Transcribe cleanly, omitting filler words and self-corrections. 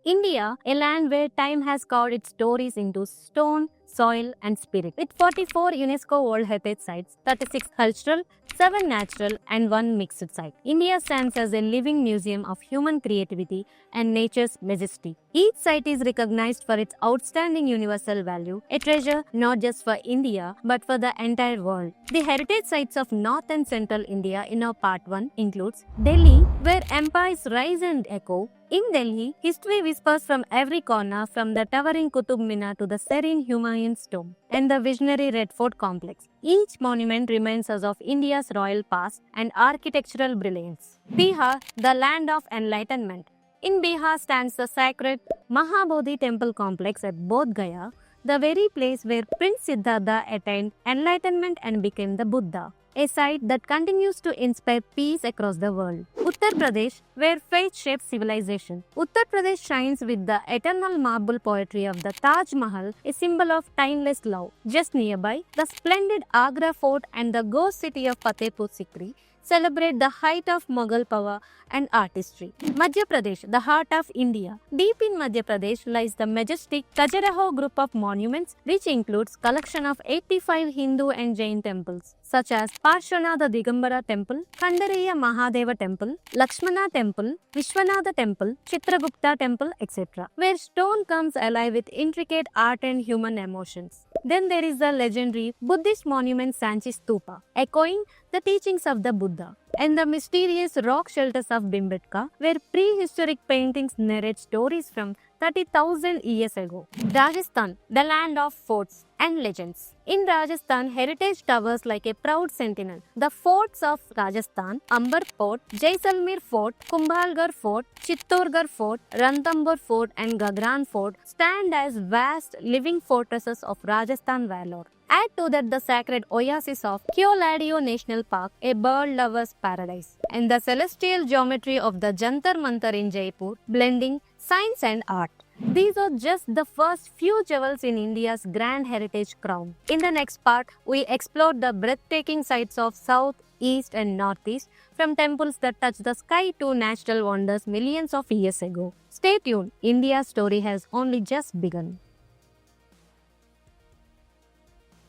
India, a land where time has carved its stories into stone, soil, and spirit. With 44 UNESCO World Heritage Sites, 36 cultural, 7 natural, and 1 mixed site. India stands as a living museum of human creativity and nature's majesty. Each site is recognized for its outstanding universal value, a treasure not just for India but for the entire world. The heritage sites of North and Central India in our part 1 includes Delhi, where empires rise and echo. In Delhi, history whispers from every corner, from the towering Qutub Minar to the serene Humayun's tomb and the visionary Red Fort complex. Each monument reminds us of India's royal past and architectural brilliance. Bihar, the land of enlightenment. In Bihar stands the sacred Mahabodhi temple complex at Bodh Gaya, the very place where Prince Siddhartha attained enlightenment and became the Buddha, a site that continues to inspire peace across the world. Uttar Pradesh, where faith shapes civilization. Uttar Pradesh shines with the eternal marble poetry of the Taj Mahal, a symbol of timeless love. Just nearby, the splendid Agra fort and the ghost city of Fatehpur Sikri celebrate the height of Mughal power and artistry. Madhya Pradesh, the heart of India. Deep in Madhya Pradesh lies the majestic Khajuraho group of monuments, which includes collection of 85 Hindu and Jain temples, such as Parshvanatha Digambara Temple, Khandariya Mahadeva Temple, Lakshmana Temple, Vishwanatha Temple, Chitragupta Temple, etc., where stone comes alive with intricate art and human emotions. Then there is the legendary Buddhist monument Sanchi Stupa, echoing the teachings of the Buddha, and the mysterious rock shelters of Bhimbetka, where prehistoric paintings narrate stories from 30,000 years ago. Rajasthan, the land of forts and legends. In Rajasthan, heritage towers like a proud sentinel. The forts of Rajasthan, Amber Fort, Jaisalmer Fort, Kumbhalgarh Fort, Chittorgarh Fort, Ranthambore Fort and Gagran Fort stand as vast living fortresses of Rajasthan valor. Add to that the sacred oasis of Keoladio National Park, a bird lover's paradise, and the celestial geometry of the Jantar Mantar in Jaipur, blending science and art. These are just the first few jewels in India's grand heritage crown. In the next part, we explore the breathtaking sights of South, East and Northeast, from temples that touch the sky to natural wonders millions of years ago. Stay tuned, India's story has only just begun.